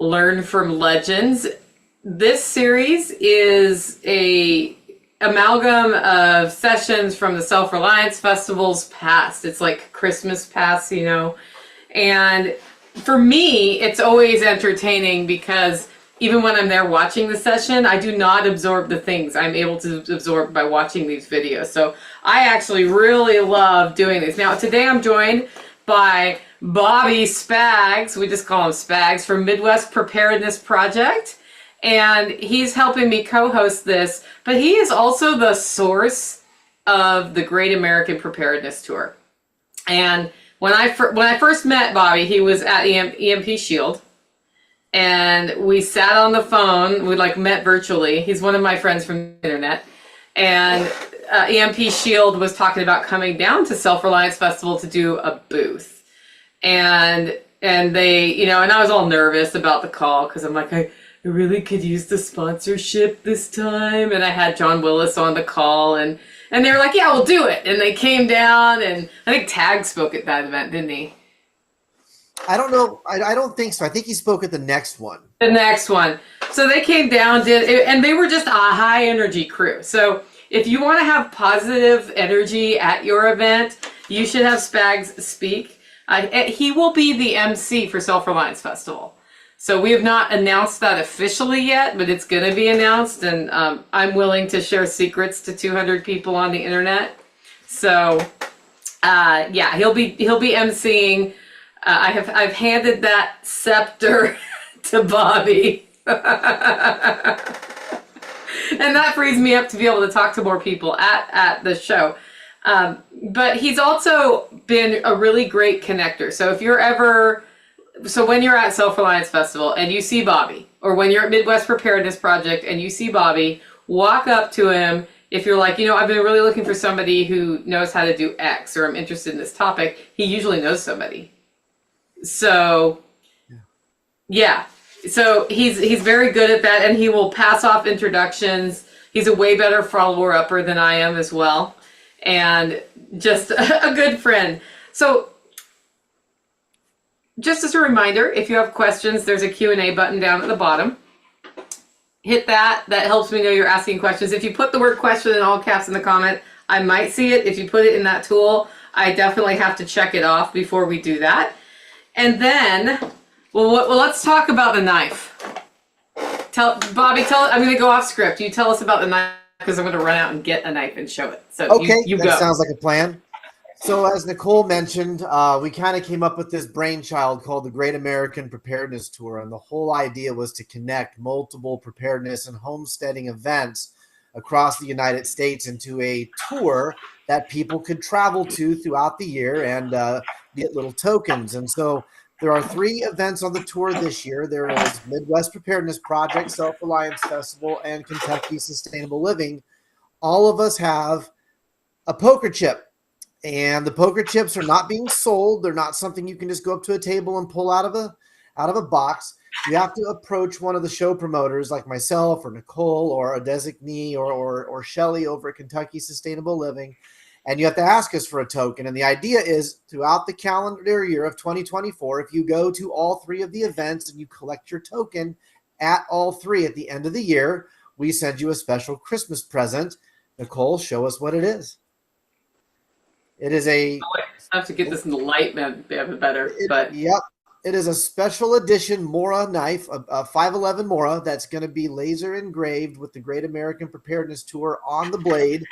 Learn from Legends. This series is a amalgam of sessions from the Self Reliance Festival's past. It's like Christmas past, and for me, it's always entertaining because even when I'm there watching the session, I do not absorb the things I'm able to absorb by watching these videos. So I actually really love doing this. Now, today I'm joined by Bobby Spags, we just call him Spags, from Midwest Preparedness Project. And he's helping me co-host this, but he is also the source of the Great American Preparedness Tour. And when I first met Bobby, he was at EMP Shield, and we sat on the phone. We met virtually. He's one of my friends from the internet, and EMP Shield was talking about coming down to Self Reliance Festival to do a booth, and they, and I was all nervous about the call because I'm like, I really could use the sponsorship this time. And I had John Willis on the call, and they were like, yeah, we'll do it. And they came down, and I think Tag spoke at that event, didn't he? I don't know. I don't think so. I think he spoke at the next one. The next one. So they came down, and they were just a high energy crew. So if you want to have positive energy at your event, you should have Spags speak. He will be the MC for Self Reliance Festival. So we have not announced that officially yet, but it's going to be announced, and I'm willing to share secrets to 200 people on the internet. So yeah, he'll be emceeing. I've handed that scepter to Bobby, and that frees me up to be able to talk to more people at the show. But he's also been a really great connector. So if you're ever when you're at Self Reliance Festival and you see Bobby, or when you're at Midwest Preparedness Project and you see Bobby, walk up to him. If you're like, I've been really looking for somebody who knows how to do X, or I'm interested in this topic, he usually knows somebody. So, yeah. So he's very good at that, and he will pass off introductions. He's a way better follower-upper than I am as well, and just a good friend. So, just as a reminder, if you have questions, there's a Q&A button down at the bottom. Hit that. That helps me know you're asking questions. If you put the word question in all caps in the comment, I might see it. If you put it in that tool, I definitely have to check it off before we do that. And then, let's talk about the knife. Bobby, I'm going to go off script. You tell us about the knife, because I'm going to run out and get a knife and show it. So okay, you that go. Sounds like a plan. So as Nicole mentioned, we kind of came up with this brainchild called the Great American Preparedness Tour. And the whole idea was to connect multiple preparedness and homesteading events across the United States into a tour that people could travel to throughout the year and get little tokens. And so there are 3 events on the tour this year. There is Midwest Preparedness Project, Self Reliance Festival, and Kentucky Sustainable Living. All of us have a poker chip. And the poker chips are not being sold. They're not something you can just go up to a table and pull out of a box. You have to approach one of the show promoters like myself or Nicole or a designee or Shelly over at Kentucky Sustainable Living, and you have to ask us for a token. And the idea is throughout the calendar year of 2024, if you go to all 3 of the events and you collect your token at all 3 at the end of the year, we send you a special Christmas present. Nicole, show us what it is. It is I have to get this in the light, man, better. Yep. It is a special edition Mora knife, a 511 Mora that's going to be laser engraved with the Great American Preparedness Tour on the blade.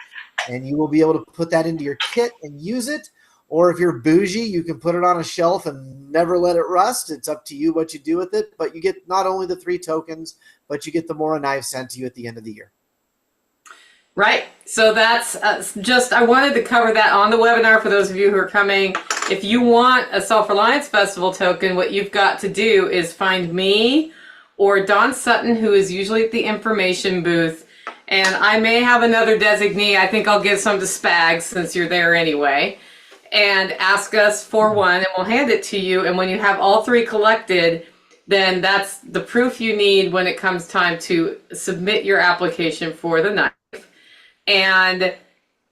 And you will be able to put that into your kit and use it. Or if you're bougie, you can put it on a shelf and never let it rust. It's up to you what you do with it. But you get not only the 3 tokens, but you get the Mora knife sent to you at the end of the year. Right. So that's I wanted to cover that on the webinar for those of you who are coming. If you want a Self Reliance Festival token, what you've got to do is find me or Don Sutton, who is usually at the information booth. And I may have another designee. I think I'll give some to Spags since you're there anyway. And ask us for one, and we'll hand it to you. And when you have all 3 collected, then that's the proof you need when it comes time to submit your application for the knife. And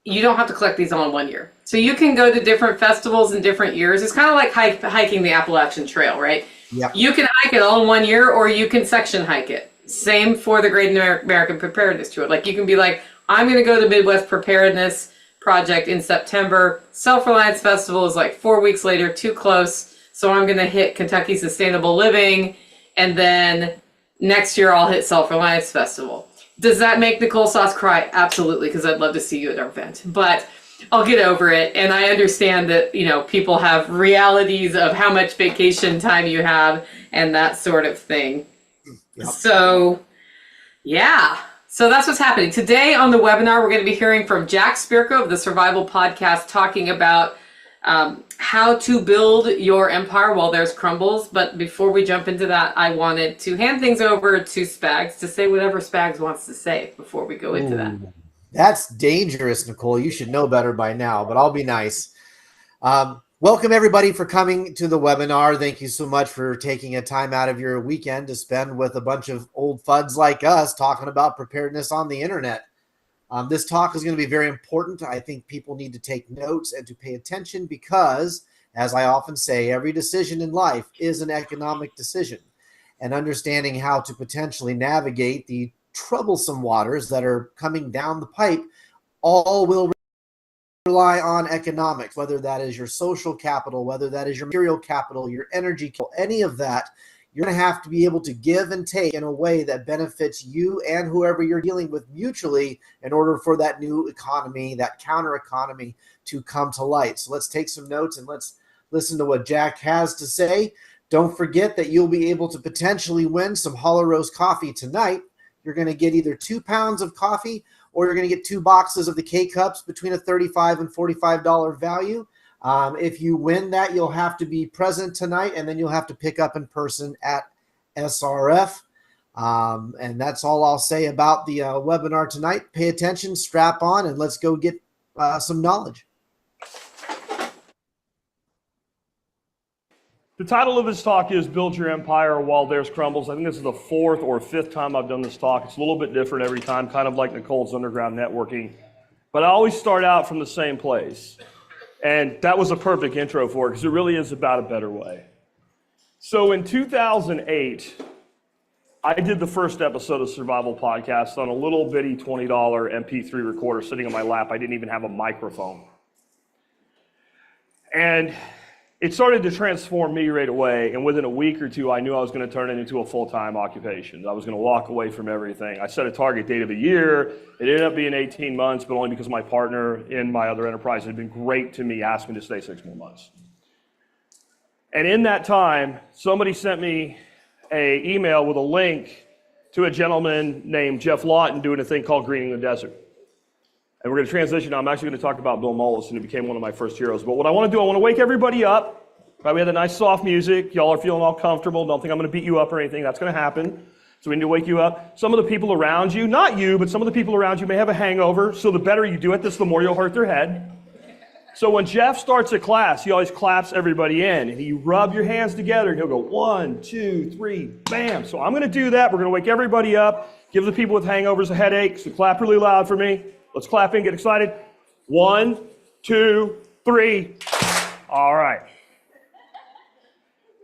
you don't have to collect these all in 1 year. So you can go to different festivals in different years. It's kind of like hiking the Appalachian Trail, right? Yeah. You can hike it all in 1 year, or you can section hike it. Same for the Great American Preparedness Tour. Like, you can be like, I'm going to go to the Midwest Preparedness Project in September. Self Reliance Festival is like 4 weeks later, too close. So I'm going to hit Kentucky Sustainable Living, and then next year I'll hit Self Reliance Festival. Does that make Nicole Sauce cry? Absolutely, because I'd love to see you at our event. But I'll get over it. And I understand that, people have realities of how much vacation time you have and that sort of thing. Yep. So, yeah. So that's what's happening. Today on the webinar, we're going to be hearing from Jack Spirko of the Survival Podcast, talking about how to build your empire while there's crumbles. But before we jump into that, I wanted to hand things over to Spags to say whatever Spags wants to say before we go into that. That's dangerous, Nicole. You should know better by now, but I'll be nice. Welcome, everybody, for coming to the webinar. Thank you so much for taking a time out of your weekend to spend with a bunch of old fuds like us talking about preparedness on the internet. This talk is going to be very important. I think people need to take notes and to pay attention because, as I often say, every decision in life is an economic decision. And understanding how to potentially navigate the troublesome waters that are coming down the pipe all will rely on economics, whether that is your social capital, whether that is your material capital, your energy capital, any of that. You're going to have to be able to give and take in a way that benefits you and whoever you're dealing with mutually in order for that new economy, that counter economy, to come to light. So let's take some notes and let's listen to what Jack has to say. Don't forget that you'll be able to potentially win some Hollow Roast coffee tonight. You're going to get either 2 pounds of coffee or you're going to get 2 boxes of the K-Cups between a $35 and $45 value. If you win that, you'll have to be present tonight, and then you'll have to pick up in person at SRF. And that's all I'll say about the webinar tonight. Pay attention, strap on, and let's go get some knowledge. The title of this talk is Build Your Empire While There's Crumbles. I think this is the 4th or 5th time I've done this talk. It's a little bit different every time, kind of like Nicole's underground networking. But I always start out from the same place. And that was a perfect intro for it, because it really is about a better way. So in 2008, I did the first episode of Survival Podcast on a little bitty $20 MP3 recorder sitting on my lap. I didn't even have a microphone. And it started to transform me right away, and within a week or two, I knew I was going to turn it into a full-time occupation. I was going to walk away from everything. I set a target date of a year. It ended up being 18 months, but only because my partner in my other enterprise had been great to me, asked me to stay 6 more months. And in that time, somebody sent me an email with a link to a gentleman named Jeff Lawton doing a thing called Greening the Desert. And we're going to transition now. I'm actually going to talk about Bill Mollison, who became one of my first heroes. But what I want to do, I want to wake everybody up. Right, we had the nice soft music. Y'all are feeling all comfortable. Don't think I'm going to beat you up or anything. That's going to happen. So we need to wake you up. Some of the people around you, not you, but some of the people around you may have a hangover. So the better you do at this, the more you'll hurt their head. So when Jeff starts a class, he always claps everybody in. And you rub your hands together, and he'll go 1, 2, 3, bam. So I'm going to do that. We're going to wake everybody up. Give the people with hangovers a headache. So clap really loud for me. Let's clap in, get excited. 1, 2, 3. All right.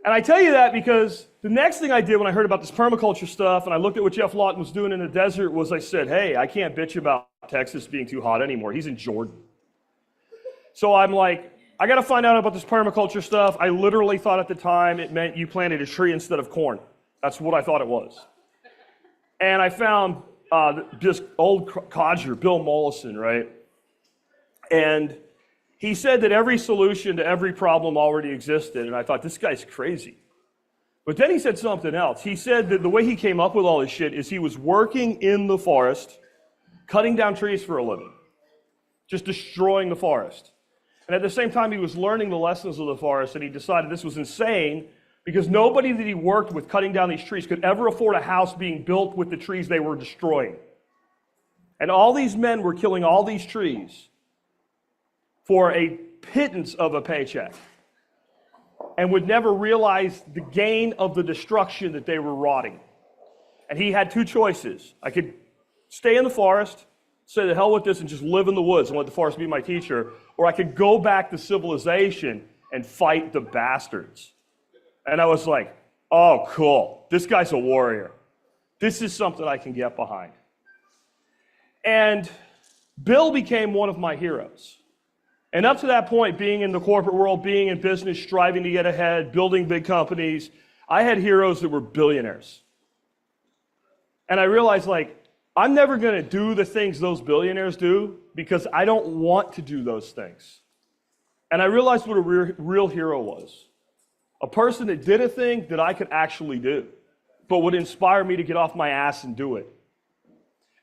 And I tell you that because the next thing I did when I heard about this permaculture stuff and I looked at what Jeff Lawton was doing in the desert was I said, hey, I can't bitch about Texas being too hot anymore. He's in Jordan. So I'm like, I got to find out about this permaculture stuff. I literally thought at the time it meant you planted a tree instead of corn. That's what I thought it was. And I found this old codger, Bill Mollison, right? And he said that every solution to every problem already existed, and I thought, this guy's crazy. But then he said something else. He said that the way he came up with all this shit is he was working in the forest, cutting down trees for a living, just destroying the forest. And at the same time, he was learning the lessons of the forest, and he decided this was insane because nobody that he worked with cutting down these trees could ever afford a house being built with the trees they were destroying. And all these men were killing all these trees for a pittance of a paycheck and would never realize the gain of the destruction that they were rotting. And he had 2 choices. I could stay in the forest, say the hell with this and just live in the woods and let the forest be my teacher, or I could go back to civilization and fight the bastards. And I was like, oh, cool. This guy's a warrior. This is something I can get behind. And Bill became one of my heroes. And up to that point, being in the corporate world, being in business, striving to get ahead, building big companies, I had heroes that were billionaires. And I realized, like, I'm never going to do the things those billionaires do because I don't want to do those things. And I realized what a real hero was. A person that did a thing that I could actually do, but would inspire me to get off my ass and do it.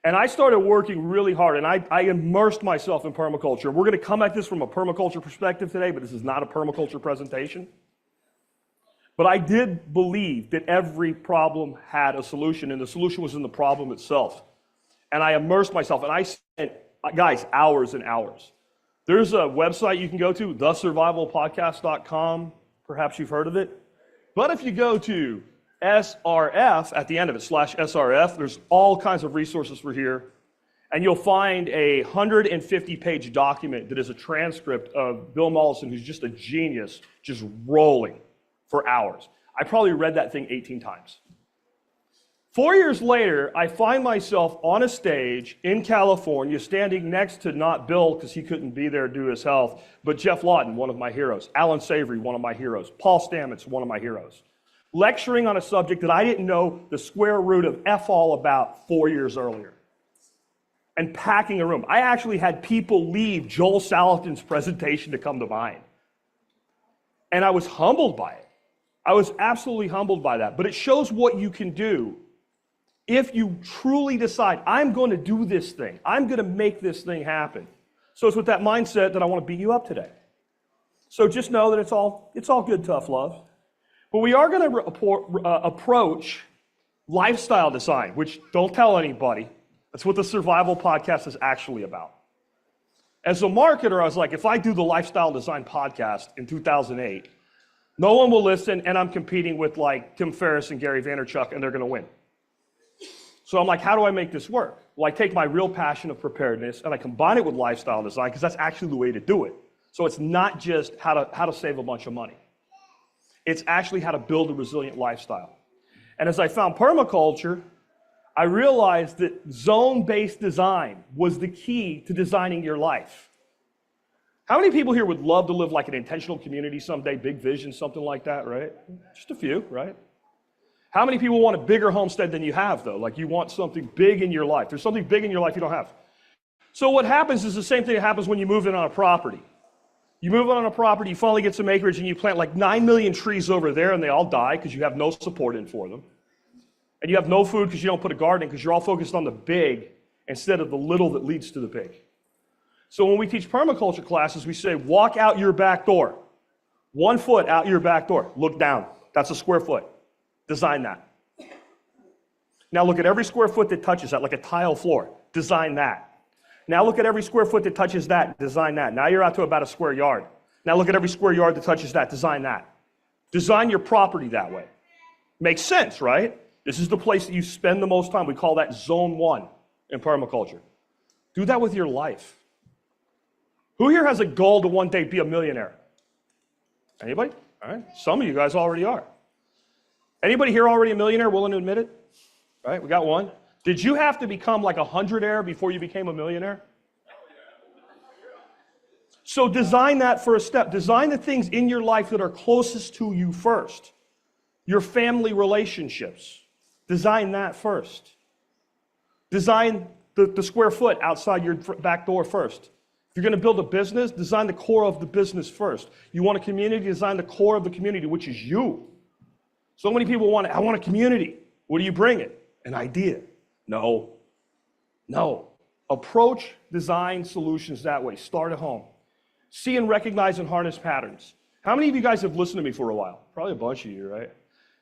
And I started working really hard, and I immersed myself in permaculture. We're going to come at this from a permaculture perspective today, but this is not a permaculture presentation. But I did believe that every problem had a solution, and the solution was in the problem itself. And I immersed myself, and I spent, guys, hours and hours. There's a website you can go to, thesurvivalpodcast.com. Perhaps you've heard of it. But if you go to SRF at the end of it, /SRF, there's all kinds of resources for here. And you'll find a 150-page document that is a transcript of Bill Mollison, who's just a genius, just rolling for hours. I probably read that thing 18 times. 4 years later, I find myself on a stage in California, standing next to not Bill, because he couldn't be there due to his health, but Jeff Lawton, one of my heroes, Alan Savory, one of my heroes, Paul Stamets, one of my heroes, lecturing on a subject that I didn't know the square root of F all about 4 years earlier, and packing a room. I actually had people leave Joel Salatin's presentation to come to mine. And I was humbled by it. I was absolutely humbled by that. But it shows what you can do if you truly decide, I'm going to do this thing. I'm going to make this thing happen. So it's with that mindset that I want to beat you up today. So just know that it's all good, tough love. But we are going to approach lifestyle design, which don't tell anybody. That's what the Survival Podcast is actually about. As a marketer, I was like, if I do the Lifestyle Design Podcast in 2008, no one will listen, and I'm competing with like Tim Ferriss and Gary Vaynerchuk, and they're going to win. So I'm like, how do I make this work? Well, I take my real passion of preparedness and I combine it with lifestyle design, because that's actually the way to do it. So it's not just how to save a bunch of money. It's actually how to build a resilient lifestyle. And as I found permaculture, I realized that zone-based design was the key to designing your life. How many people here would love to live like an intentional community someday, big vision, something like that, right? Just a few, right? How many people want a bigger homestead than you have, though? Like you want something big in your life. There's something big in your life you don't have. So what happens is the same thing that happens when you move in on a property. You move on a property, you finally get some acreage, and you plant like 9 million trees over there, and they all die because you have no support in for them. And you have no food because you don't put a garden in, because you're all focused on the big instead of the little that leads to the big. So when we teach permaculture classes, we say, walk out your back door. 1 foot out your back door. Look down. That's a square foot. Design that. Now look at every square foot that touches that, like a tile floor. Design that. Now look at every square foot that touches that. Design that. Now you're out to about a square yard. Now look at every square yard that touches that. Design that. Design your property that way. Makes sense, right? This is the place that you spend the most time. We call that zone 1 in permaculture. Do that with your life. Who here has a goal to one day be a millionaire? Anybody? All right. Some of you guys already are. Anybody here already a millionaire, willing to admit it? All right, we got one. Did you have to become like a 100-aire before you became a millionaire? So design that first step. Design the things in your life that are closest to you first. Your family relationships. Design that first. Design the square foot outside your back door first. If you're going to build a business, design the core of the business first. You want a community, design the core of the community, which is you. So many people want it. I want a community. What do you bring it? An idea. No. Approach design solutions that way. Start at home. See and recognize and harness patterns. How many of you guys have listened to me for a while? Probably a bunch of you, right?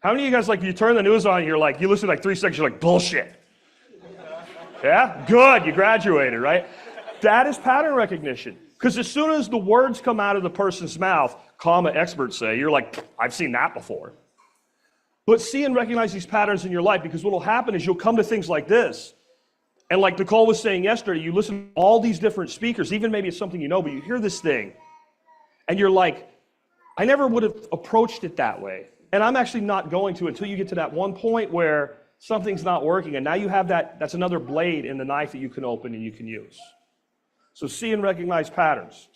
How many of you guys, like, you turn the news on, you're like, you listen to like 3 seconds, you're like, bullshit. Yeah? Good, you graduated, right? That is pattern recognition. Because as soon as the words come out of the person's mouth, comma experts say, you're like, I've seen that before. But see and recognize these patterns in your life, because what will happen is you'll come to things like this. And like Nicole was saying yesterday, you listen to all these different speakers, even maybe it's something you know, but you hear this thing, and you're like, I never would have approached it that way. And I'm actually not going to until you get to that one point where something's not working, and now you have that's another blade in the knife that you can open and you can use. So see and recognize patterns.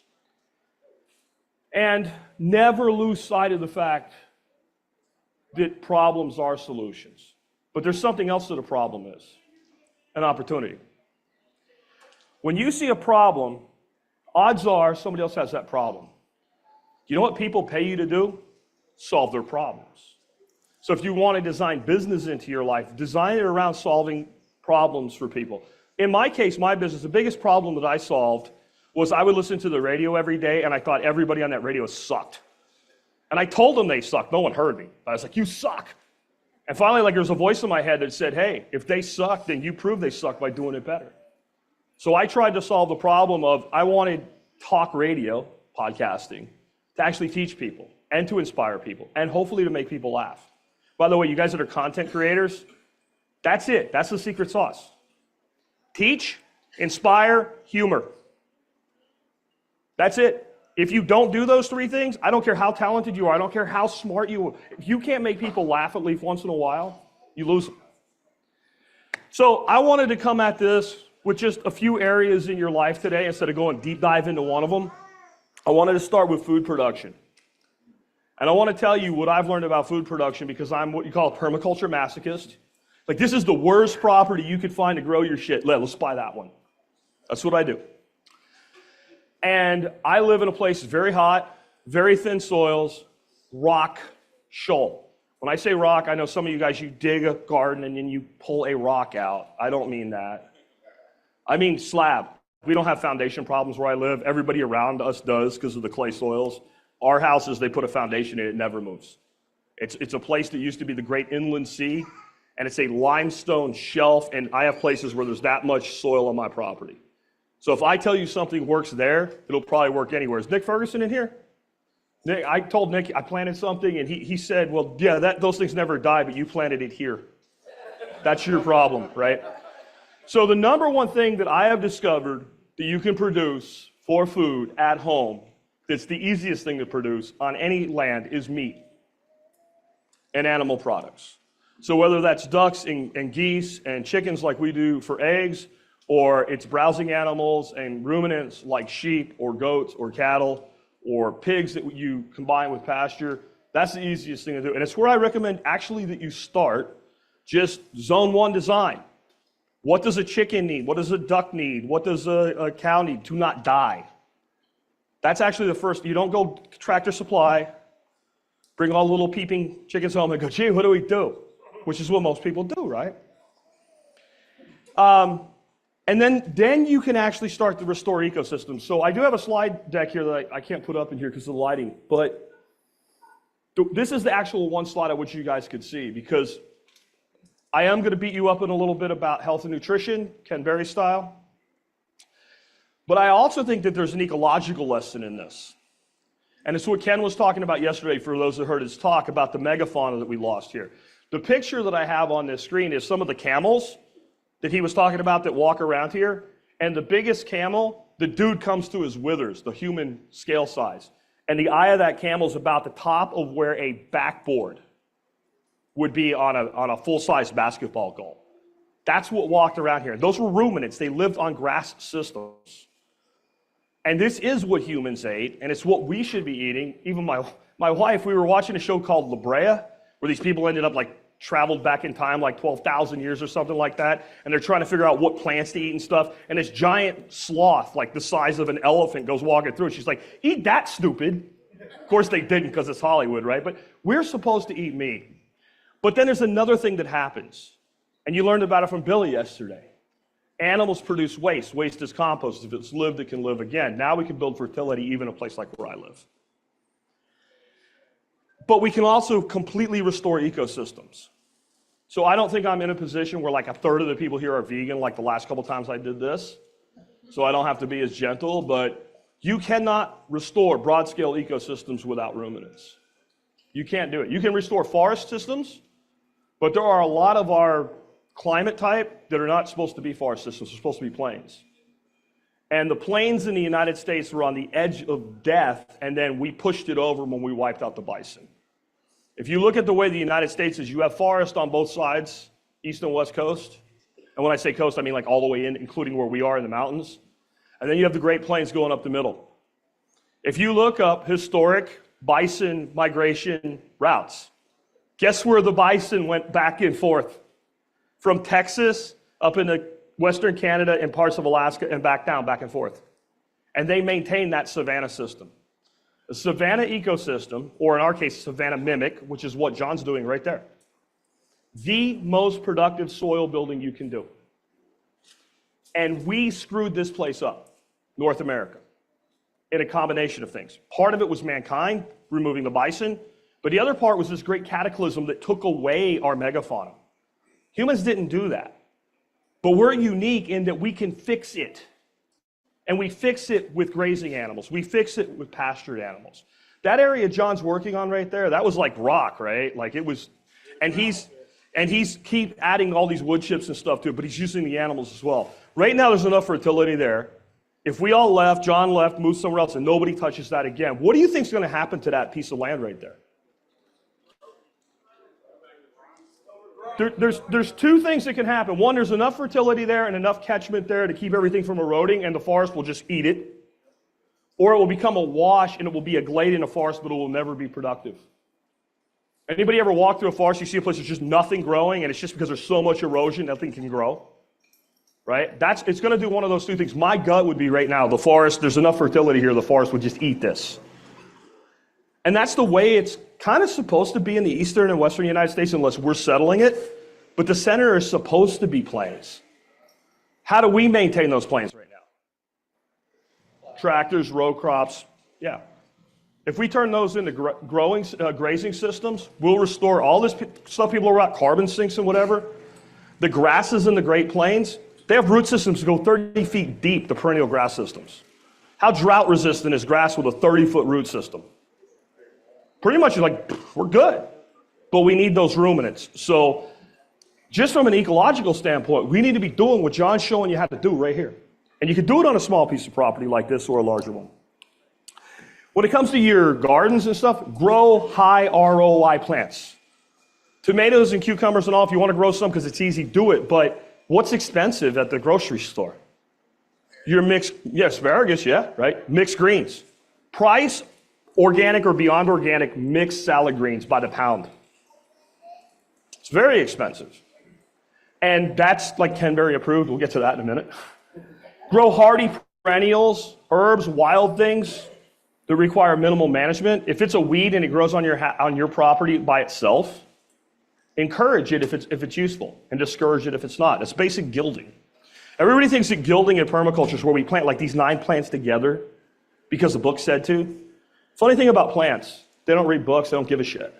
And never lose sight of the fact that problems are solutions. But there's something else that a problem is, an opportunity. When you see a problem, odds are somebody else has that problem. You know what people pay you to do? Solve their problems. So if you want to design business into your life, design it around solving problems for people. In my case, my business, the biggest problem that I solved was I would listen to the radio every day and I thought everybody on that radio sucked. And I told them they sucked. No one heard me. I was like, you suck. And finally, there was a voice in my head that said, hey, if they suck, then you prove they suck by doing it better. So I tried to solve the problem of I wanted talk radio, podcasting, to actually teach people and to inspire people and hopefully to make people laugh. By the way, you guys that are content creators, that's it. That's the secret sauce. Teach, inspire, humor. That's it. If you don't do those three things, I don't care how talented you are, I don't care how smart you are, if you can't make people laugh at least once in a while, you lose them. So I wanted to come at this with just a few areas in your life today instead of going deep dive into one of them. I wanted to start with food production. And I want to tell you what I've learned about food production because I'm what you call a permaculture masochist. Like, this is the worst property you could find to grow your shit. Let's buy that one. That's what I do. And I live in a place that's very hot, very thin soils, rock, shoal. When I say rock, I know some of you guys, you dig a garden and then you pull a rock out. I don't mean that. I mean slab. We don't have foundation problems where I live. Everybody around us does because of the clay soils. Our houses, they put a foundation in it, it never moves. It's a place that used to be the great inland sea, and it's a limestone shelf, and I have places where there's that much soil on my property. So if I tell you something works there, it'll probably work anywhere. Is Nick Ferguson in here? Nick, I told Nick I planted something, and he said, well, yeah, those things never die, but you planted it here. That's your problem, right? So the number one thing that I have discovered that you can produce for food at home, that's the easiest thing to produce on any land, is meat and animal products. So whether that's ducks and geese and chickens like we do for eggs, or it's browsing animals and ruminants like sheep or goats or cattle or pigs that you combine with pasture, that's the easiest thing to do. And it's where I recommend actually that you start just zone one design. What does a chicken need? What does a duck need? What does a cow need to not die? That's actually the first. You don't go Tractor Supply, bring all the little peeping chickens home and go, gee, what do we do? Which is what most people do, right? And then you can actually start to restore ecosystems. So I do have a slide deck here that I can't put up in here because of the lighting, but this is the actual one slide I wish you guys could see, because I am going to beat you up in a little bit about health and nutrition, Ken Berry style. But I also think that there's an ecological lesson in this. And it's what Ken was talking about yesterday for those that heard his talk about the megafauna that we lost here. The picture that I have on this screen is some of the camels that he was talking about that walk around here. And the biggest camel, the dude comes to his withers, the human scale size. And the eye of that camel is about the top of where a backboard would be on a full-size basketball goal. That's what walked around here. Those were ruminants. They lived on grass systems. And this is what humans ate, and it's what we should be eating. Even my wife, we were watching a show called La Brea, where these people ended up traveled back in time 12,000 years or something like that, and they're trying to figure out what plants to eat and stuff, and this giant sloth, the size of an elephant, goes walking through, and she's like, eat that, stupid. Of course they didn't, because it's Hollywood, right? But we're supposed to eat meat. But then there's another thing that happens, and you learned about it from Billy yesterday. Animals produce waste. Waste is compost. If it's lived, it can live again. Now we can build fertility even in a place like where I live. But we can also completely restore ecosystems. So I don't think I'm in a position where a third of the people here are vegan like the last couple times I did this. So I don't have to be as gentle, but you cannot restore broad-scale ecosystems without ruminants. You can't do it. You can restore forest systems, but there are a lot of our climate type that are not supposed to be forest systems. They're supposed to be plains. And the plains in the United States were on the edge of death, and then we pushed it over when we wiped out the bison. If you look at the way the United States is, you have forest on both sides, east and west coast. And when I say coast, I mean like all the way in, including where we are in the mountains. And then you have the Great Plains going up the middle. If you look up historic bison migration routes, guess where the bison went back and forth? From Texas up into Western Canada and parts of Alaska and back down, back and forth. And they maintain that savanna system. The savanna ecosystem, or in our case, savanna mimic, which is what John's doing right there. The most productive soil building you can do. And we screwed this place up, North America, in a combination of things. Part of it was mankind, removing the bison, but the other part was this great cataclysm that took away our megafauna. Humans didn't do that. But we're unique in that we can fix it. And we fix it with grazing animals. We fix it with pastured animals. That area John's working on right there, that was like rock, right? Like it was, and he's keep adding all these wood chips and stuff to it, but he's using the animals as well. Right now there's enough fertility there. If we all left, John left, moved somewhere else, and nobody touches that again, what do you think is going to happen to that piece of land right there? There's two things that can happen. One, there's enough fertility there and enough catchment there to keep everything from eroding, and the forest will just eat it. Or it will become a wash, and it will be a glade in a forest, but it will never be productive. Anybody ever walk through a forest, you see a place there's just nothing growing, and it's just because there's so much erosion, nothing can grow? Right? It's going to do one of those two things. My gut would be right now, the forest, there's enough fertility here, the forest would just eat this. And that's the way it's kind of supposed to be in the eastern and western United States unless we're settling it. But the center is supposed to be plains. How do we maintain those plains right now? Tractors, row crops, yeah. If we turn those into grazing systems, we'll restore all this stuff people are about, carbon sinks and whatever. The grasses in the Great Plains, they have root systems that go 30 feet deep, the perennial grass systems. How drought resistant is grass with a 30-foot root system? Pretty much like, we're good, but we need those ruminants. So just from an ecological standpoint, we need to be doing what John's showing you how to do right here. And you can do it on a small piece of property like this or a larger one. When it comes to your gardens and stuff, grow high ROI plants. Tomatoes and cucumbers and all, if you want to grow some because it's easy, do it. But what's expensive at the grocery store? Your mixed, yeah, asparagus, yeah, right? Mixed greens. Price organic or beyond organic mixed salad greens by the pound. It's very expensive. And that's like Kenberry approved. We'll get to that in a minute. Grow hardy perennials, herbs, wild things that require minimal management. If it's a weed and it grows on your property by itself, encourage it if it's useful and discourage it if it's not. It's basic gilding. Everybody thinks that gilding in permaculture is where we plant like these 9 plants together because the book said to. Funny thing about plants, they don't read books, they don't give a shit.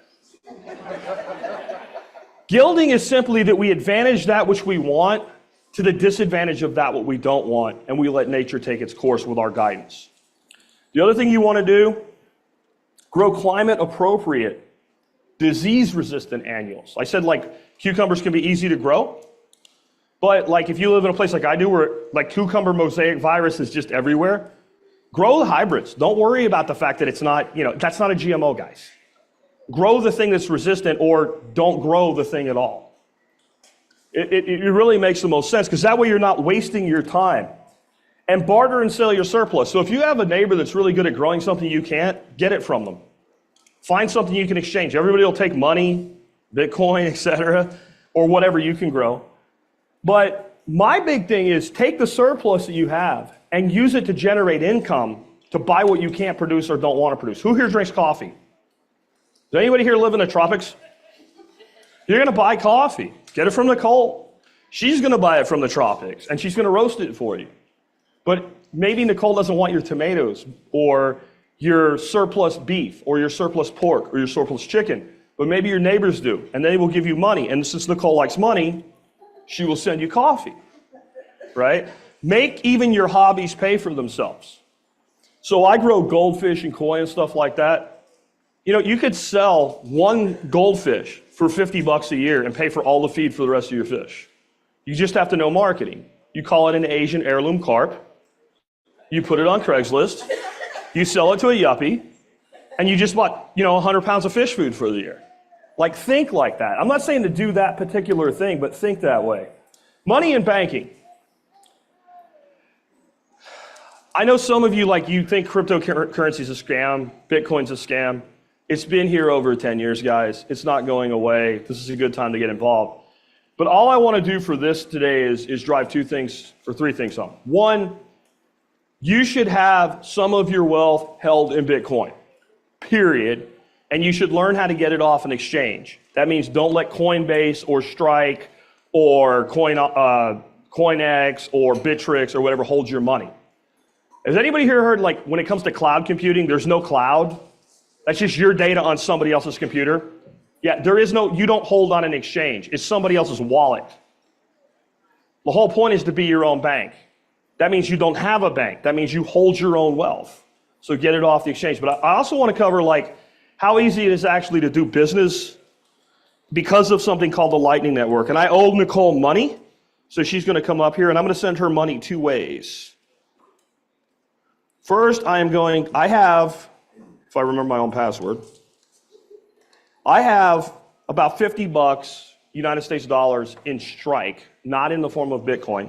Gilding is simply that we advantage that which we want to the disadvantage of that what we don't want, and we let nature take its course with our guidance. The other thing you want to do, grow climate appropriate, disease resistant annuals. I said like cucumbers can be easy to grow, but like if you live in a place like I do where like cucumber mosaic virus is just everywhere, grow the hybrids. Don't worry about the fact that it's not, that's not a GMO, guys. Grow the thing that's resistant or don't grow the thing at all. It really makes the most sense because that way you're not wasting your time. And barter and sell your surplus. So if you have a neighbor that's really good at growing something you can't, get it from them. Find something you can exchange. Everybody will take money, Bitcoin, etc., or whatever you can grow. But my big thing is take the surplus that you have and use it to generate income to buy what you can't produce or don't want to produce. Who here drinks coffee? Does anybody here live in the tropics? You're going to buy coffee. Get it from Nicole. She's going to buy it from the tropics, and she's going to roast it for you. But maybe Nicole doesn't want your tomatoes or your surplus beef or your surplus pork or your surplus chicken, but maybe your neighbors do, and they will give you money. And since Nicole likes money, she will send you coffee, right? Make even your hobbies pay for themselves. So I grow goldfish and koi and stuff like that. You could sell one goldfish for $50 a year and pay for all the feed for the rest of your fish. You just have to know marketing. You call it an Asian heirloom carp. You put it on Craigslist. You sell it to a yuppie, and you just bought, 100 pounds of fish food for the year. Like, think like that. I'm not saying to do that particular thing, but think that way. Money and banking. I know some of you, like, you think cryptocurrency is a scam, Bitcoin's a scam. It's been here over 10 years, guys. It's not going away. This is a good time to get involved. But all I want to do for this today is drive three things home. One, you should have some of your wealth held in Bitcoin, period. And you should learn how to get it off an exchange. That means don't let Coinbase or Strike or CoinX or Bittrex or whatever hold your money. Has anybody here heard, like, when it comes to cloud computing, there's no cloud? That's just your data on somebody else's computer? Yeah, you don't hold on an exchange. It's somebody else's wallet. The whole point is to be your own bank. That means you don't have a bank. That means you hold your own wealth. So get it off the exchange. But I also want to cover, like, how easy it is actually to do business because of something called the Lightning Network. And I owe Nicole money, so she's going to come up here, and I'm going to send her money two ways. First, I have, if I remember my own password, I have about $50 United States dollars in Strike, not in the form of Bitcoin.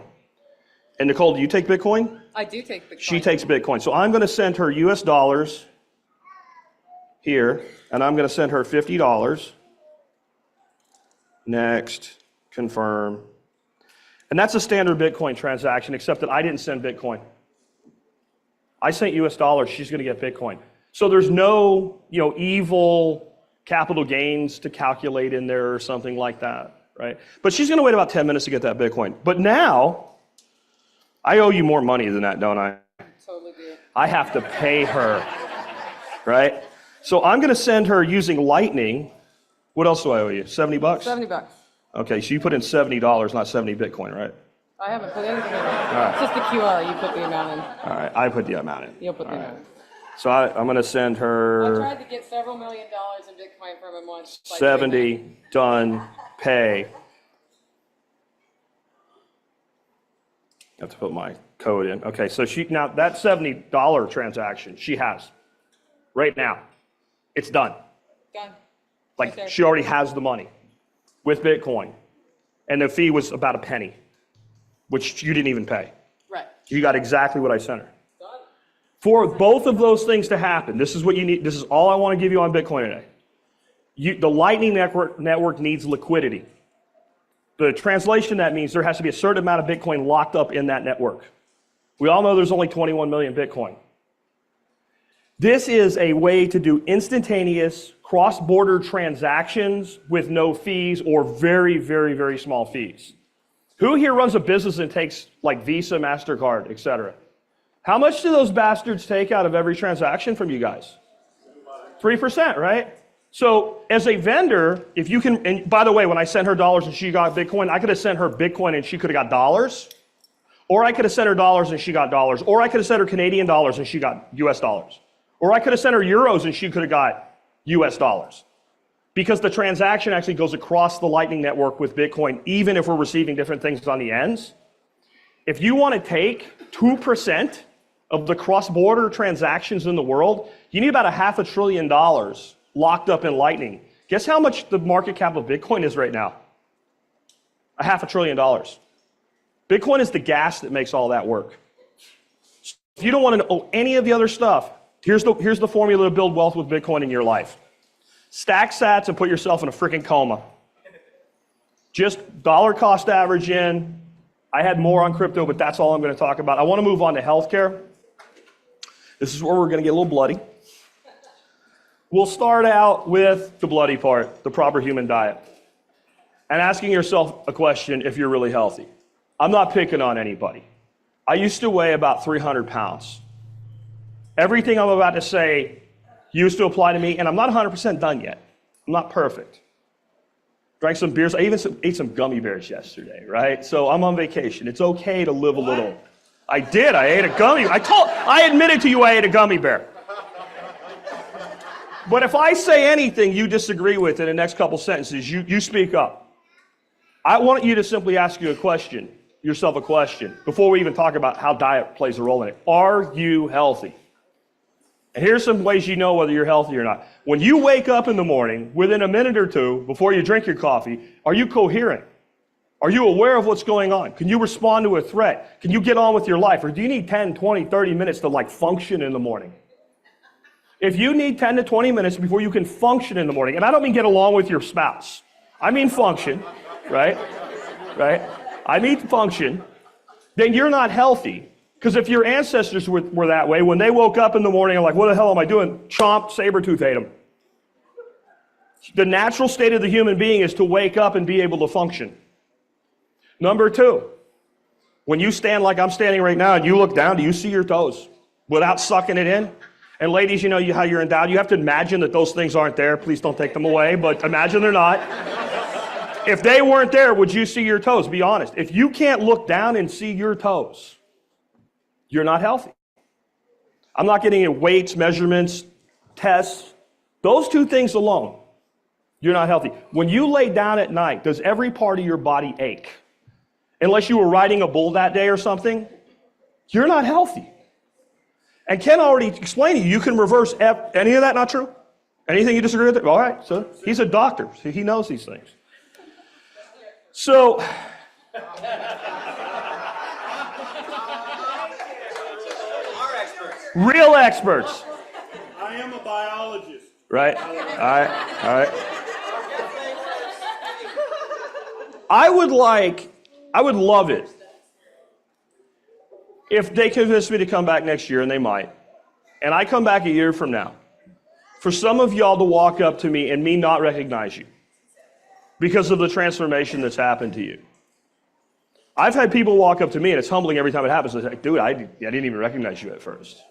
And Nicole, do you take Bitcoin? I do take Bitcoin. She takes Bitcoin. So I'm going to send her US dollars here, and I'm going to send her $50. Next, confirm. And that's a standard Bitcoin transaction, except that I didn't send Bitcoin. I sent US dollars, she's going to get Bitcoin. So there's no, evil capital gains to calculate in there or something like that, right? But she's going to wait about 10 minutes to get that Bitcoin. But now, I owe you more money than that, don't I? Totally do. I have to pay her, right? So I'm going to send her using Lightning. What else do I owe you? $70? $70. Okay, so you put in $70, not 70 Bitcoin, right? I haven't put anything in. It's just the QR. You put the amount in. All right, I put the amount in. You'll put the amount in. So I'm going to send her. I tried to get several $1 million in Bitcoin from him once. 70, done, pay. I have to put my code in. Okay, so now that $70 transaction she has right now, it's done. Done. Like, right, she already has the money with Bitcoin. And the fee was about a penny, which you didn't even pay. Right. You got exactly what I sent her. Done. For both of those things to happen, this is what you need. This is all I want to give you on Bitcoin today. The Lightning Network needs liquidity. The translation that means there has to be a certain amount of Bitcoin locked up in that network. We all know there's only 21 million Bitcoin. This is a way to do instantaneous cross-border transactions with no fees or very, very, very small fees. Who here runs a business and takes, like, Visa, MasterCard, etc.? How much do those bastards take out of every transaction from you guys? 3%, right? So as a vendor, if you can, and by the way, when I sent her dollars and she got Bitcoin, I could have sent her Bitcoin and she could have got dollars, or I could have sent her dollars and she got dollars, or I could have sent her Canadian dollars and she got US dollars, or I could have sent her euros and she could have got US dollars. Because the transaction actually goes across the Lightning Network with Bitcoin, even if we're receiving different things on the ends. If you want to take 2% of the cross-border transactions in the world, you need about $500 billion locked up in Lightning. Guess how much the market cap of Bitcoin is right now? $500 billion. Bitcoin is the gas that makes all that work. So if you don't want to know any of the other stuff, here's the formula to build wealth with Bitcoin in your life. Stack sats and put yourself in a freaking coma. Just dollar cost average in. I had more on crypto, but that's all I'm going to talk about. I want to move on to healthcare. This is where we're going to get a little bloody. We'll start out with the bloody part, the proper human diet, and asking yourself a question if you're really healthy. I'm not picking on anybody. I used to weigh about 300 pounds. Everything I'm about to say used to apply to me, and I'm not 100% done yet. I'm not perfect. Drank some beers. I even ate some gummy bears yesterday, right? So I'm on vacation. It's okay to live a little. I did. I ate a gummy. I admitted to you I ate a gummy bear. But if I say anything you disagree with in the next couple sentences, you speak up. I want you to simply ask yourself a question, before we even talk about how diet plays a role in it. Are you healthy? And here's some ways you know whether you're healthy or not. When you wake up in the morning, within a minute or two, before you drink your coffee, are you coherent? Are you aware of what's going on? Can you respond to a threat? Can you get on with your life? Or do you need 10, 20, 30 minutes to like function in the morning? If you need 10 to 20 minutes before you can function in the morning, and I don't mean get along with your spouse. I mean function, right? Right? I mean function. Then you're not healthy. Because if your ancestors were that way, when they woke up in the morning and like, what the hell am I doing? Chomp, saber-tooth ate them. The natural state of the human being is to wake up and be able to function. Number two, when you stand like I'm standing right now and you look down, do you see your toes without sucking it in? And ladies, you know how you're endowed. You have to imagine that those things aren't there. Please don't take them away, but imagine they're not. If they weren't there, would you see your toes? Be honest. If you can't look down and see your toes, you're not healthy. I'm not getting into weights, measurements, tests. Those two things alone, you're not healthy. When you lay down at night, does every part of your body ache? Unless you were riding a bull that day or something, you're not healthy. And Ken already explained to you, you can reverse any of that not true? Anything you disagree with? All right, so he's a doctor. So he knows these things. So, real experts. I am a biologist. Right? All right. I would love it if they convinced me to come back next year, and they might, and I come back a year from now, for some of y'all to walk up to me and me not recognize you because of the transformation that's happened to you. I've had people walk up to me, and it's humbling every time it happens. They're like, dude, I didn't even recognize you at first.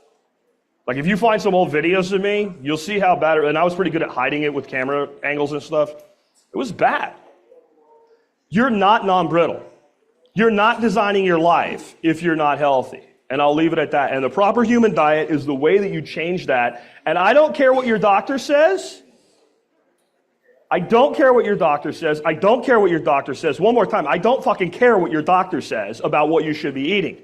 Like, if you find some old videos of me, you'll see how bad, and I was pretty good at hiding it with camera angles and stuff. It was bad. You're not non-brittle. You're not designing your life if you're not healthy. And I'll leave it at that. And the proper human diet is the way that you change that. And I don't care what your doctor says. I don't care what your doctor says. I don't care what your doctor says. One more time. I don't fucking care what your doctor says about what you should be eating.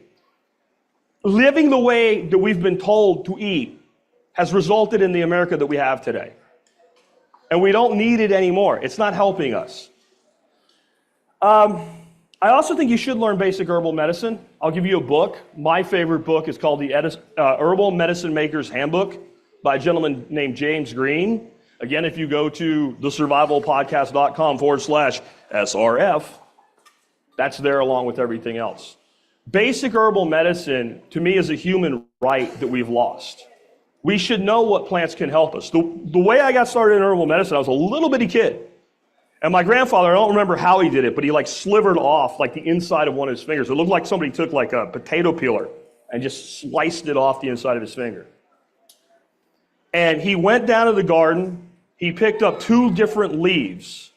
Living the way that we've been told to eat has resulted in the America that we have today. And we don't need it anymore. It's not helping us. I also think you should learn basic herbal medicine. I'll give you a book. My favorite book is called the Herbal Medicine Maker's Handbook by a gentleman named James Green. Again, if you go to thesurvivalpodcast.com/SRF, that's there along with everything else. Basic herbal medicine, to me, is a human right that we've lost. We should know what plants can help us. The way I got started in herbal medicine, I was a little bitty kid. And my grandfather, I don't remember how he did it, but he like slivered off like the inside of one of his fingers. It looked like somebody took like a potato peeler and just sliced it off the inside of his finger. And he went down to the garden. He picked up 2 different leaves.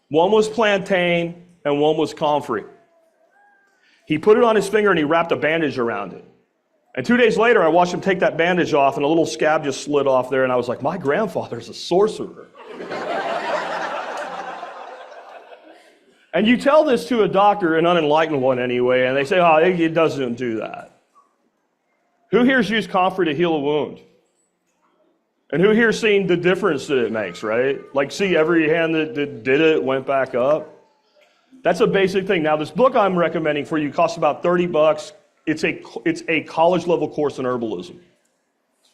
One was plantain and one was comfrey. He put it on his finger and he wrapped a bandage around it. And 2 days later, I watched him take that bandage off and a little scab just slid off there. And I was like, my grandfather's a sorcerer. And you tell this to a doctor, an unenlightened one anyway, and they say, oh, it doesn't do that. Who here's used comfrey to heal a wound? And who here's seen the difference that it makes, right? Like, see, every hand that did it went back up. That's a basic thing. Now, this book I'm recommending for you costs about $30. It's a college-level course in herbalism.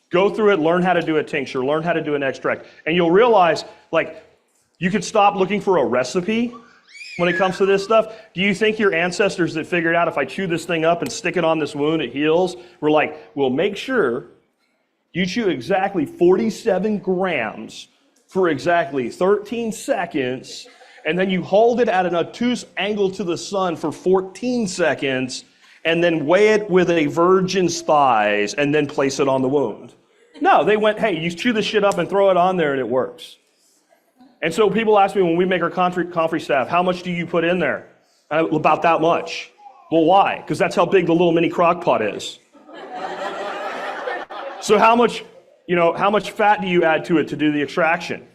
Go through it, learn how to do a tincture, learn how to do an extract, and you'll realize, like, you could stop looking for a recipe when it comes to this stuff. Do you think your ancestors that figured out if I chew this thing up and stick it on this wound, it heals, were like, well, make sure you chew exactly 47 grams for exactly 13 seconds, and then you hold it at an obtuse angle to the sun for 14 seconds, and then weigh it with a virgin's thighs, and then place it on the wound. No, they went, hey, you chew this shit up and throw it on there, and it works. And so people ask me when we make our comfrey staff, how much do you put in there? About that much. Well, why? Because that's how big the little mini crock pot is. So how much fat do you add to it to do the extraction?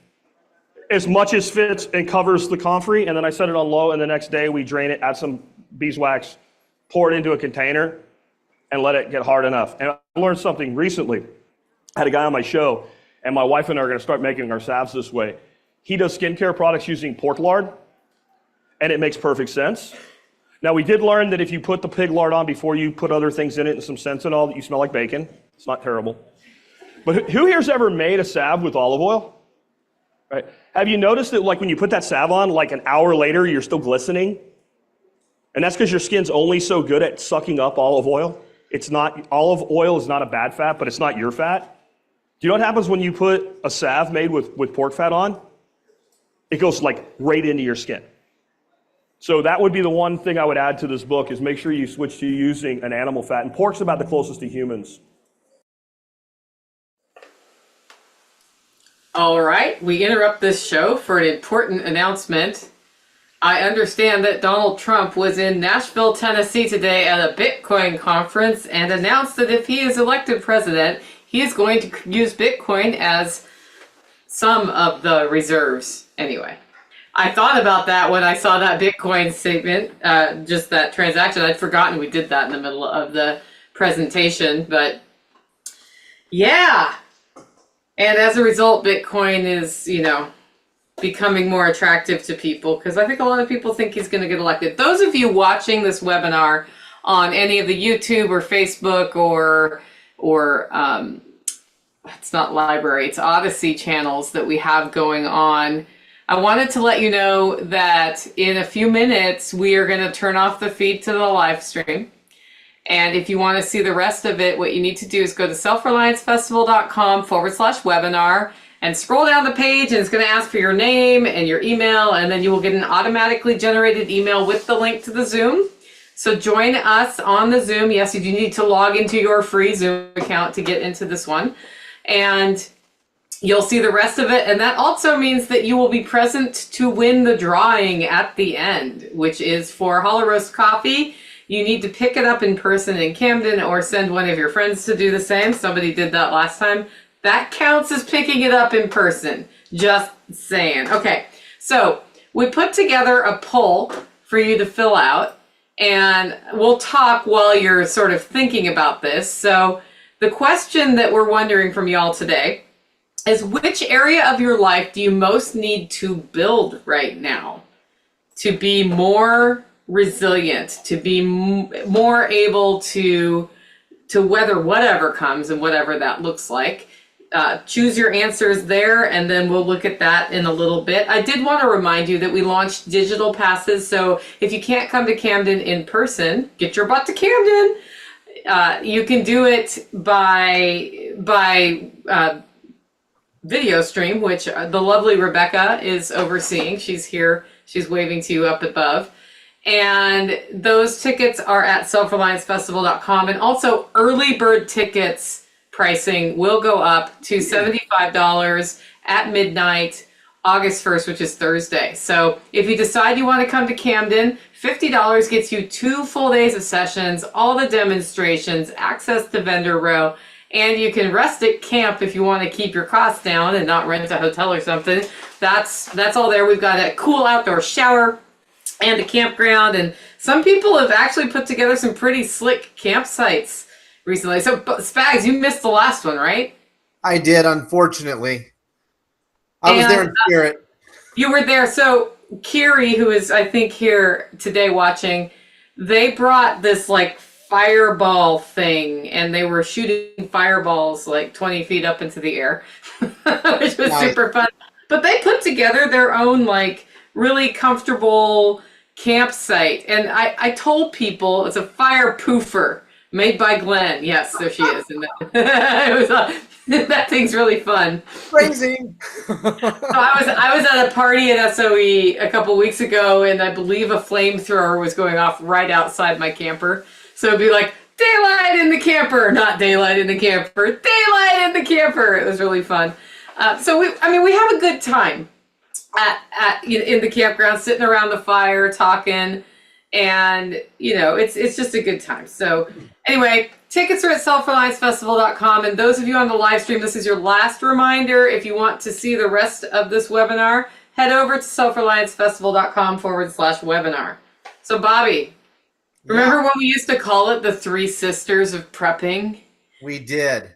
As much as fits and covers the comfrey, and then I set it on low, and the next day we drain it, add some beeswax, pour it into a container, and let it get hard enough. And I learned something recently. I had a guy on my show, and my wife and I are going to start making our salves this way. He does skincare products using pork lard, and it makes perfect sense. Now, we did learn that if you put the pig lard on before you put other things in it and some Sentinel, that you smell like bacon. It's not terrible. But who here's ever made a salve with olive oil? Right? Have you noticed that like when you put that salve on, like an hour later, you're still glistening? And that's because your skin's only so good at sucking up olive oil. It's not, olive oil is not a bad fat, but it's not your fat. Do you know what happens when you put a salve made with pork fat on? It goes like right into your skin. So that would be the one thing I would add to this book is make sure you switch to using an animal fat. And pork's about the closest to humans. All right, we interrupt this show for an important announcement. I understand that Donald Trump was in Nashville, Tennessee today at a Bitcoin conference and announced that if he is elected president, he is going to use Bitcoin as some of the reserves. Anyway, I thought about that when I saw that Bitcoin statement, just that transaction. I'd forgotten we did that in the middle of the presentation, but yeah. And as a result, Bitcoin is, becoming more attractive to people because I think a lot of people think he's going to get elected. Those of you watching this webinar on any of the YouTube or Facebook or it's not library, it's Odyssey channels that we have going on, I wanted to let you know that in a few minutes, we are going to turn off the feed to the live stream. And if you want to see the rest of it, what you need to do is go to selfreliancefestival.com/webinar and scroll down the page, and it's going to ask for your name and your email, and then you will get an automatically generated email with the link to the Zoom. So join us on the Zoom. Yes, you do need to log into your free Zoom account to get into this one. And you'll see the rest of it. And that also means that you will be present to win the drawing at the end, which is for Hollow Roast Coffee. You need to pick it up in person in Camden or send one of your friends to do the same. Somebody did that last time. That counts as picking it up in person. Just saying. Okay, so we put together a poll for you to fill out, and we'll talk while you're sort of thinking about this. So the question that we're wondering from y'all today is, which area of your life do you most need to build right now to be more resilient, to be more able to weather whatever comes and whatever that looks like? Choose your answers there, and then we'll look at that in a little bit. I did want to remind you that we launched digital passes, so if you can't come to Camden in person, get your butt to Camden. You can do it by video stream, which the lovely Rebecca is overseeing. She's here. She's waving to you up above. And those tickets are at selfreliancefestival.com. And also early bird tickets pricing will go up to $75 at midnight, August 1st, which is Thursday. So if you decide you want to come to Camden, $50 gets you 2 full days of sessions, all the demonstrations, access to vendor row, and you can rest at camp if you want to keep your costs down and not rent a hotel or something. That's all there. We've got a cool outdoor shower and a campground, and some people have actually put together some pretty slick campsites recently. So Spags, you missed the last one, right? I did, unfortunately. I was there in spirit. You were there. So Kiri, who is I think here today watching, they brought this like fireball thing, and they were shooting fireballs like 20 feet up into the air, which was super fun. But they put together their own like really comfortable campsite, and I told people it's a fire poofer made by Glenn. Yes, there she is. And it was that thing's really fun. Crazy. So I was at a party at SOE a couple weeks ago, and I believe a flamethrower was going off right outside my camper. So it'd be like, daylight in the camper, not daylight in the camper, daylight in the camper. It was really fun. So we have a good time in the campground, sitting around the fire, talking, and it's just a good time. So anyway, tickets are at selfreliancefestival.com, and those of you on the live stream, this is your last reminder. If you want to see the rest of this webinar, head over to selfreliancefestival.com/webinar. So Bobby, remember when we used to call it the 3 sisters of prepping? We did.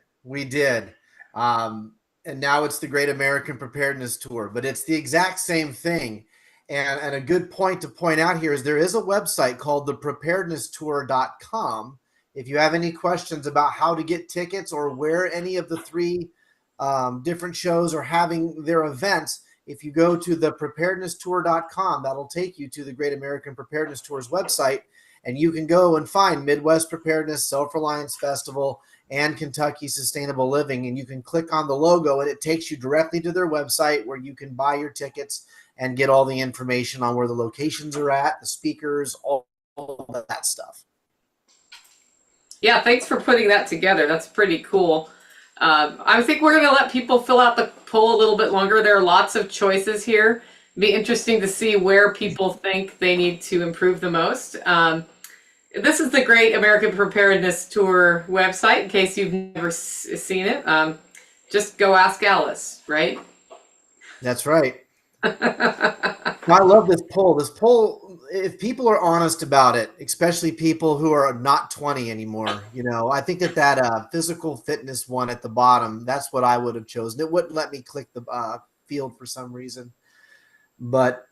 And now it's the Great American Preparedness Tour, but it's the exact same thing. And a good point to point out here is there is a website called thepreparednesstour.com. If you have any questions about how to get tickets or where any of the three different shows are having their events, if you go to thepreparednesstour.com, that'll take you to the Great American Preparedness Tour's website, and you can go and find Midwest Preparedness, Self Reliance Festival, and Kentucky Sustainable Living, and you can click on the logo, and it takes you directly to their website where you can buy your tickets and get all the information on where the locations are at, the speakers, all that stuff. Yeah, thanks for putting that together. That's pretty cool. I think we're going to let people fill out the poll a little bit longer. There are lots of choices here. It'd be interesting to see where people think they need to improve the most. This is the Great American Preparedness Tour website, in case you've never seen it. Just go ask Alice, right? That's right. I love this poll. This poll, if people are honest about it, especially people who are not 20 anymore, I think that physical fitness one at the bottom, that's what I would have chosen. It wouldn't let me click the field for some reason. But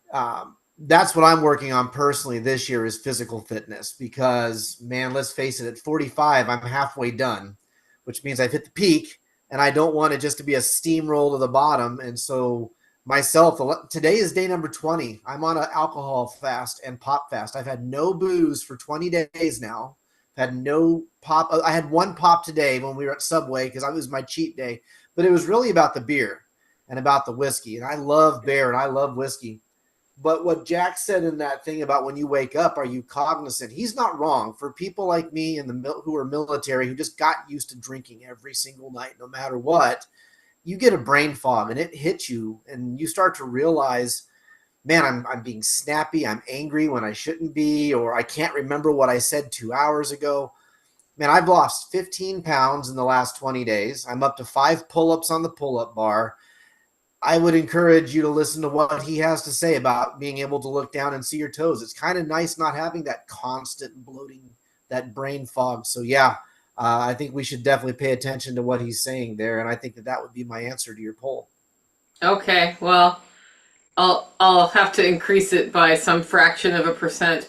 that's what I'm working on personally this year is physical fitness because, man, let's face it, at 45, I'm halfway done, which means I've hit the peak, and I don't want it just to be a steamroll to the bottom. And so myself, today is day number 20. I'm on an alcohol fast and pop fast. I've had no booze for 20 days now. Had no pop. I had one pop today when we were at Subway because it was my cheat day. But it was really about the beer and about the whiskey. And I love beer and I love whiskey. But what Jack said in that thing about when you wake up, are you cognizant? He's not wrong. For people like me who are military, who just got used to drinking every single night, no matter what, you get a brain fog and it hits you and you start to realize, man, I'm being snappy. I'm angry when I shouldn't be, or I can't remember what I said 2 hours ago. Man, I've lost 15 pounds in the last 20 days. I'm up to 5 pull-ups on the pull-up bar. I would encourage you to listen to what he has to say about being able to look down and see your toes. It's kind of nice not having that constant bloating, that brain fog. So yeah, I think we should definitely pay attention to what he's saying there, and I think that would be my answer to your poll. Okay, well, I'll have to increase it by some fraction of a percent.